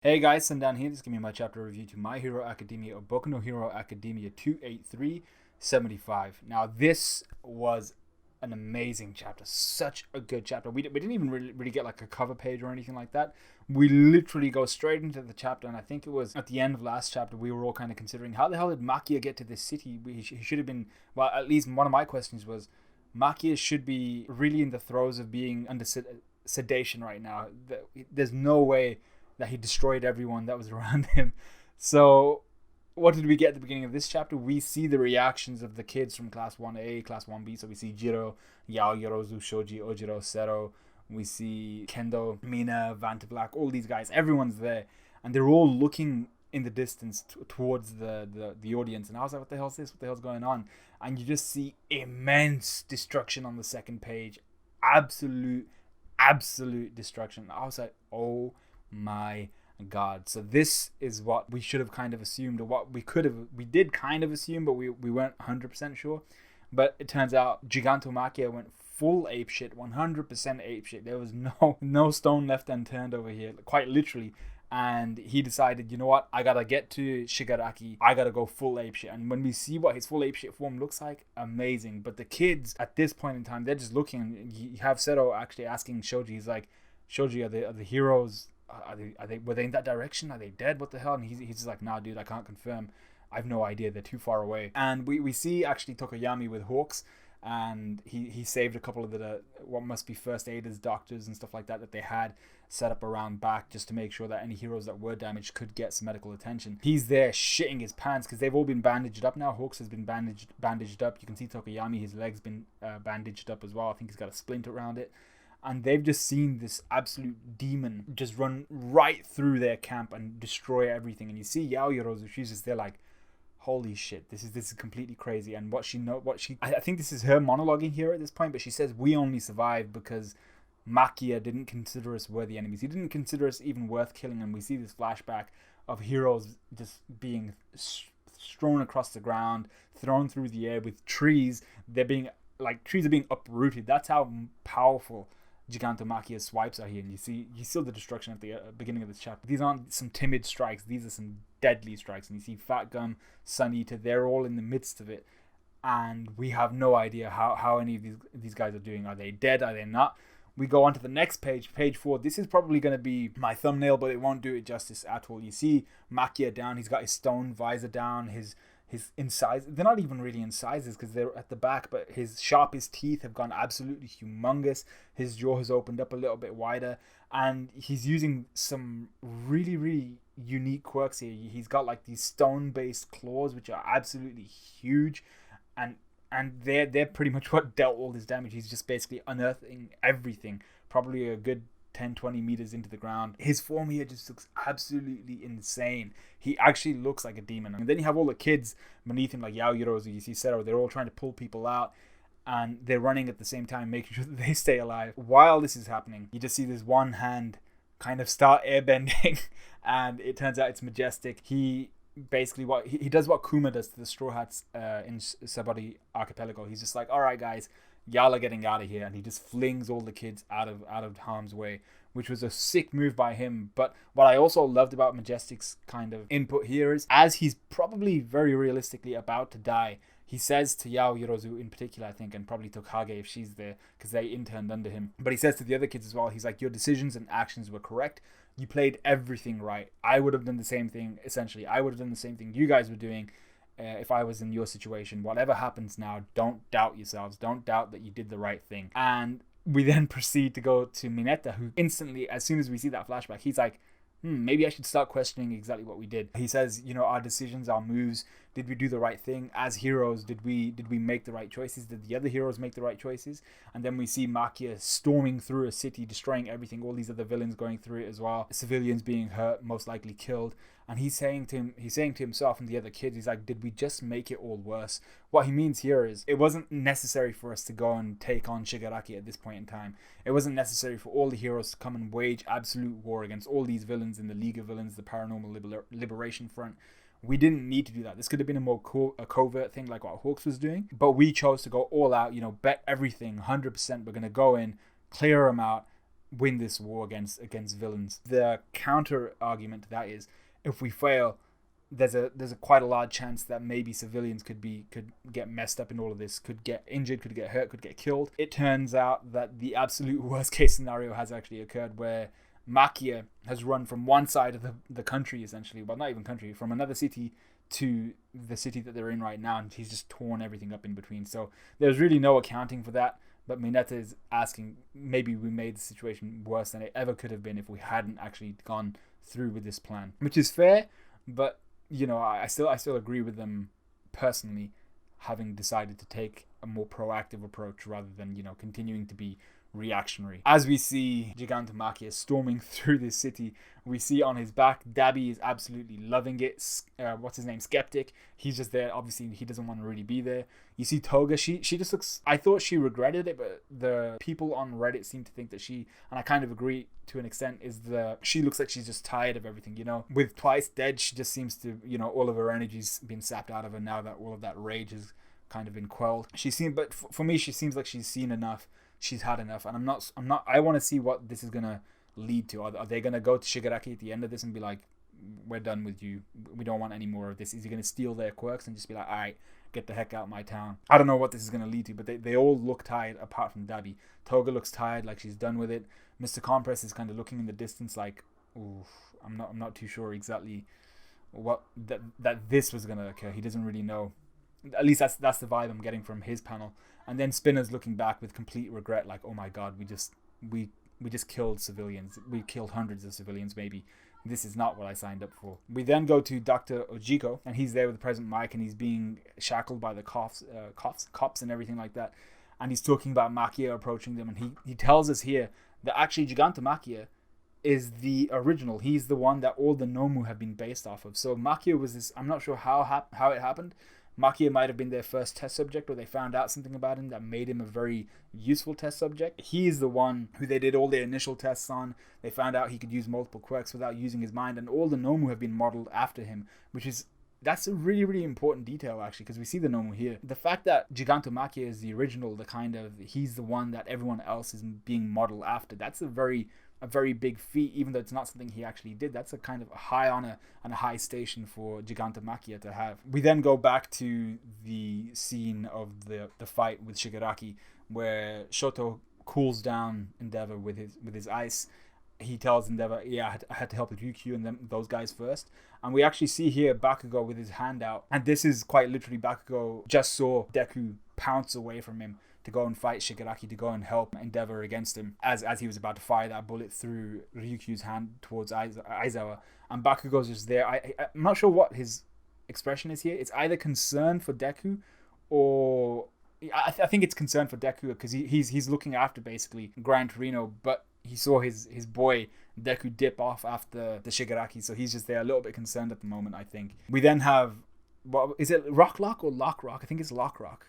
Hey guys, Sundown here. This is going to be my chapter review to My Hero Academia or Boku no Hero Academia 28375. Now, this was an amazing chapter. Such a good chapter. We didn't even really get like a cover page or anything like that. We literally go straight into the chapter, and I think it was at the end of last chapter we were all kind of considering how the hell did Makia get to this city? He should have been, well, at least one of my questions was Makia should be really in the throes of being under sedation right now. There's no way that he destroyed everyone that was around him. So, what did we get at the beginning of this chapter? We see the reactions of the kids from Class 1A, Class 1B. So, we see Jiro, Yao, Yorozu, Shoji, Ojiro, Sero. We see Kendo, Mina, Vanta Black, all these guys. Everyone's there. And they're all looking in the distance towards the audience. And I was like, what the hell is this? What the hell's going on? And you just see immense destruction on the second page. Absolute destruction. I was like, oh my god. So this is what we should have kind of assumed, or what we did kind of assume, but we weren't 100% sure. But it turns out Gigantomachia went full apeshit, 100% apeshit. There was no stone left unturned over here, quite literally. And he decided, you know what, I gotta get to Shigaraki, I gotta go full apeshit. And when we see what his full apeshit form looks like, amazing. But the kids at this point in time, they're just looking, and you have Sero actually asking Shoji, he's like, Shoji, are the heroes, were they in that direction? Are they dead? What the hell? And he's just like, nah, dude, I can't confirm. I have no idea. They're too far away. And we see actually Tokoyami with Hawks, and he saved a couple of the what must be first aiders, doctors, and stuff like that they had set up around back, just to make sure that any heroes that were damaged could get some medical attention. He's there shitting his pants because they've all been bandaged up now. Hawks has been bandaged up. You can see Tokoyami, his leg's been bandaged up as well. I think he's got a splint around it. And they've just seen this absolute demon just run right through their camp and destroy everything. And you see Yao Yorozu, she's just there like, holy shit, this is completely crazy. And I think this is her monologuing here at this point, but she says we only survived because Makia didn't consider us worthy enemies. He didn't consider us even worth killing. And we see this flashback of heroes just being strewn across the ground, thrown through the air with trees. Trees are being uprooted. That's how powerful Gigantomachia's swipes are here. And you see the destruction at the beginning of this chapter. These aren't some timid strikes. These are some deadly strikes. And you see Fat Gum, Sun Eater, they're all in the midst of it. And we have no idea how any of these guys are doing. Are they dead? Are they not? We go on to the next page, page 4. This is probably going to be my thumbnail, but it won't do it justice at all. You see Makia down. He's got his stone visor down. His incisors, they're not even really incisors because they're at the back, but his sharpest teeth have gone absolutely humongous. His jaw has opened up a little bit wider, and he's using some really unique quirks here. He's got like these stone-based claws, which are absolutely huge, and they're pretty much what dealt all this damage. He's just basically unearthing everything, probably a good 10-20 meters into the ground. His form here just looks absolutely insane. He actually looks like a demon. And then you have all the kids beneath him, like Yao Yorozu, you see Sero, they're all trying to pull people out, and they're running at the same time, making sure that they stay alive. While this is happening, you just see this one hand kind of start airbending, and it turns out it's Majestic. He basically he does what Kuma does to the Straw Hats in Sabari Archipelago. He's just like, all right guys, y'all are getting out of here, and he just flings all the kids out of harm's way, which was a sick move by him. But what I also loved about Majestic's kind of input here is, as he's probably very realistically about to die, he says to Yao Yorozu in particular, I think, and probably to Kage if she's there, because they interned under him, but he says to the other kids as well, he's like, your decisions and actions were correct. You played everything right. I would have done the same thing, essentially. I would have done the same thing you guys were doing if I was in your situation. Whatever happens now, don't doubt yourselves. Don't doubt that you did the right thing. And we then proceed to go to Mineta, who instantly, as soon as we see that flashback, he's like, maybe I should start questioning exactly what we did. He says, our decisions, our moves, did we do the right thing? As heroes, did we make the right choices? Did the other heroes make the right choices? And then we see Makia storming through a city, destroying everything, all these other villains going through it as well, civilians being hurt, most likely killed. And he's saying to himself and the other kids, he's like, did we just make it all worse? What he means here is, it wasn't necessary for us to go and take on Shigaraki at this point in time. It wasn't necessary for all the heroes to come and wage absolute war against all these villains in the League of Villains, the Paranormal Liberation Front. We didn't need to do that. This could have been a more covert thing like what Hawks was doing. But we chose to go all out, bet everything, 100%. We're going to go in, clear them out, win this war against villains. The counter argument to that is, if we fail, there's a quite a large chance that maybe civilians could get messed up in all of this, could get injured, could get hurt, could get killed. It turns out that the absolute worst case scenario has actually occurred, where Makia has run from one side of the country, essentially, well, not even country, from another city to the city that they're in right now, and he's just torn everything up in between. So there's really no accounting for that. But Mineta is asking, maybe we made the situation worse than it ever could have been if we hadn't actually gone through with this plan, which is fair. But I still agree with them personally, having decided to take a more proactive approach rather than continuing to be reactionary. As we see Gigantomachia storming through this city, we see on his back Dabi is absolutely loving it. What's his name? Skeptic. He's just there. Obviously, he doesn't want to really be there. You see Toga. She just looks. I thought she regretted it, but the people on Reddit seem to think that she, and I kind of agree to an extent, she looks like she's just tired of everything. With Twice dead, she just seems to, all of her energy's been sapped out of her now that all of that rage has kind of been quelled. But for me, she seems like she's seen enough. She's had enough, and I'm not. I want to see what this is gonna lead to. Are they gonna go to Shigaraki at the end of this and be like, "We're done with you. We don't want any more of this"? Is he gonna steal their quirks and just be like, "All right, get the heck out of my town"? I don't know what this is gonna lead to, but they all look tired apart from Dabi. Toga looks tired, like she's done with it. Mr. Compress is kind of looking in the distance, like, "Ooh, I'm not too sure exactly what that this was gonna occur." He doesn't really know. At least that's the vibe I'm getting from his panel. And then Spinner's looking back with complete regret, like, "Oh my god, we just killed civilians. We killed hundreds of civilians, maybe. This is not what I signed up for." We then go to Dr. Ojiko, and he's there with President Mike, and he's being shackled by the cops and everything like that. And he's talking about Makia approaching them, and he tells us here that actually Gigantomachia is the original. He's the one that all the Nomu have been based off of. So Makia was this. I'm not sure how it happened. Makia might have been their first test subject, or they found out something about him that made him a very useful test subject. He's the one who they did all their initial tests on. They found out he could use multiple quirks without using his mind, and all the Nomu have been modeled after him, that's a really, really important detail, actually, because we see the Nomu here. The fact that Gigantomachia is the original, he's the one that everyone else is being modeled after, that's a very big feat, even though it's not something he actually did. That's a kind of a high honor and a high station for Gigantomachia to have. We then go back to the scene of the fight with Shigaraki, where Shoto cools down Endeavor with his ice. He tells Endeavor, "Yeah, I had to help Ryukyu and those guys first." And we actually see here Bakugo with his hand out, and this is quite literally Bakugo just saw Deku pounce away from him to go and fight Shigaraki, to go and help Endeavor against him, as he was about to fire that bullet through Ryukyu's hand towards Aizawa. And Bakugo's just there. I'm not sure what his expression is here. It's either concern for Deku, or I think it's concern for Deku, because he's looking after basically Gran Torino, but he saw his boy Deku dip off after the Shigaraki, so he's just there a little bit concerned at the moment, I think. We then have, what is it, Rock or Lock? I think it's Lock.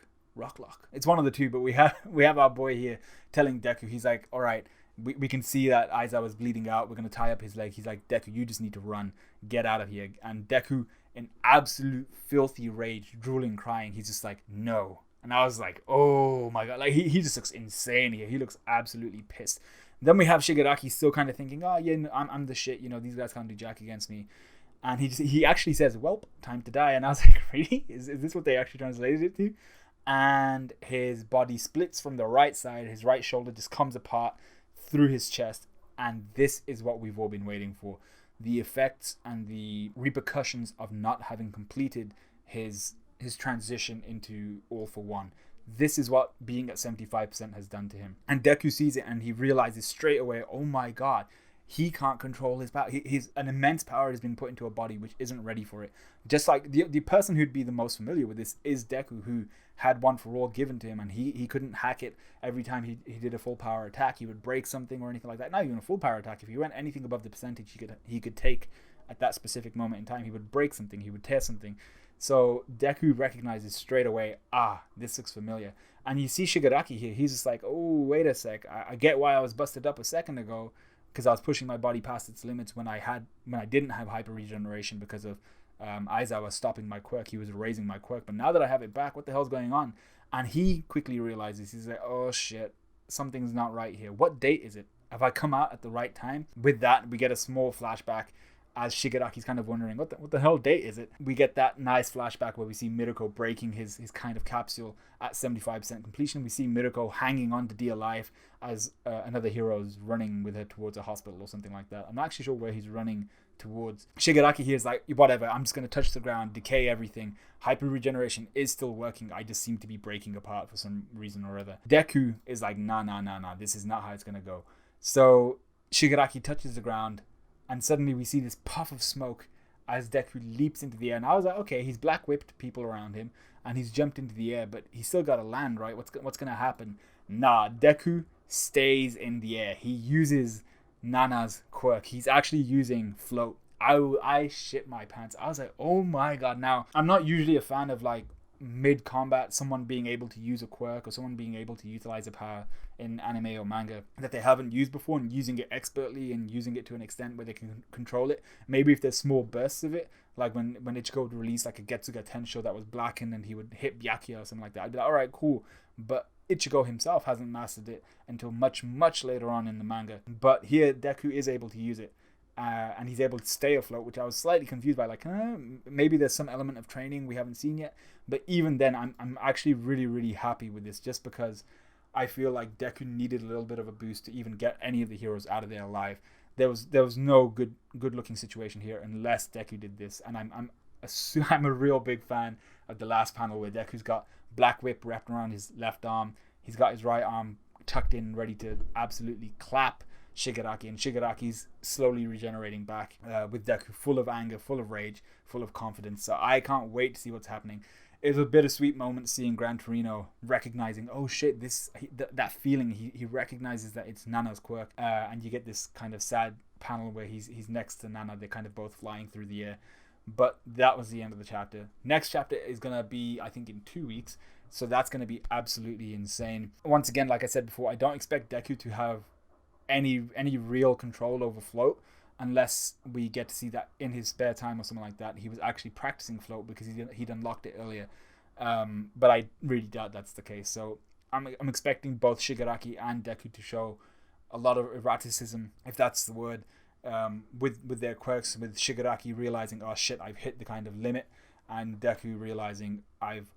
It's one of the two, but we have our boy here telling Deku, he's like, "All right, we can see that Aizawa's bleeding out. We're going to tie up his leg." He's like, "Deku, you just need to run. Get out of here." And Deku, in absolute filthy rage, drooling, crying, he's just like, "No." And I was like, oh my god, like he just looks insane here. He looks absolutely pissed. Then we have Shigaraki still kind of thinking, "Oh yeah, I'm the shit, these guys can't do jack against me." And he actually says, "Welp, time to die." And I was like, really? Is this what they actually translated it to? And his body splits from the right side. His right shoulder just comes apart through his chest. And this is what we've all been waiting for. The effects and the repercussions of not having completed his transition into All for One. This is what being at 75% has done to him. And Deku sees it and he realizes straight away, oh my god, he can't control his power. An immense power has been put into a body which isn't ready for it. Just like the person who'd be the most familiar with this is Deku, who had One for All given to him, and he couldn't hack it. Every time he did a full power attack, he would break something or anything like that. Not even a full power attack. If he went anything above the percentage he could take at that specific moment in time, he would break something, he would tear something. So Deku recognizes straight away, this looks familiar. And you see Shigaraki here, he's just like, oh, wait a sec, I get why I was busted up a second ago, because I was pushing my body past its limits when I didn't have hyper regeneration because of Aizawa stopping my quirk. He was erasing my quirk, but now that I have it back, what the hell's going on? And he quickly realizes, he's like, oh shit, something's not right here. What date is it? have I come out at the right time? With that, we get a small flashback as Shigaraki's kind of wondering, what the hell date is it? We get that nice flashback where we see Mirako breaking his kind of capsule at 75% completion. We see Mirako hanging on to dear life as another hero is running with her towards a hospital or something like that. I'm not actually sure where he's running towards. Shigaraki here is like, whatever, I'm just going to touch the ground, decay everything. Hyper regeneration is still working. I just seem to be breaking apart for some reason or other. Deku is like, nah, this is not how it's going to go. So Shigaraki touches the ground, and suddenly we see this puff of smoke as Deku leaps into the air. And I was like, okay, he's black whipped people around him and he's jumped into the air, but he's still got to land, right? What's going to happen? Nah, Deku stays in the air. He uses Nana's quirk. He's actually using float. I shit my pants. I was like, oh my god. Now, I'm not usually a fan of like mid-combat someone being able to use a quirk or someone being able to utilize a power in anime or manga that they haven't used before and using it expertly and using it to an extent where they can control it. Maybe if there's small bursts of it, like when Ichigo would release like a Getsuga Tensho that was blackened and he would hit Byakuya or something like that, I'd be like, alright, cool. But Ichigo himself hasn't mastered it until much later on in the manga. But here Deku is able to use it. And he's able to stay afloat, which I was slightly confused by. Like, maybe there's some element of training we haven't seen yet. But even then, I'm actually really happy with this, just because I feel like Deku needed a little bit of a boost to even get any of the heroes out of there alive. There was no good looking situation here unless Deku did this, and I'm a real big fan of the last panel where Deku's got Black Whip wrapped around his left arm. He's got his right arm tucked in, ready to absolutely clap Shigaraki, and Shigaraki's slowly regenerating back with Deku full of anger, full of rage, full of confidence. So I can't wait to see what's happening. It was a bittersweet moment seeing Gran Torino recognizing, oh shit, that feeling. He recognizes that it's Nana's quirk, and you get this kind of sad panel where he's next to Nana. They're kind of both flying through the air. But that was the end of the chapter. Next chapter is gonna be, I think, in 2 weeks. So that's gonna be absolutely insane. Once again, like I said before, I don't expect Deku to have any real control over float unless we get to see that in his spare time or something like that he was actually practicing float because he'd unlocked it earlier, but I really doubt that's the case. So I'm expecting both Shigaraki and Deku to show a lot of eroticism, if that's the word, with their quirks, with Shigaraki realizing, oh shit, I've hit the kind of limit, and Deku realizing I've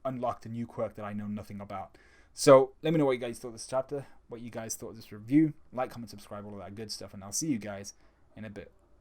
unlocked a new quirk that I know nothing about. So let me know what you guys thought of this chapter, what you guys thought of this review. Like, comment, subscribe, all of that good stuff, and I'll see you guys in a bit.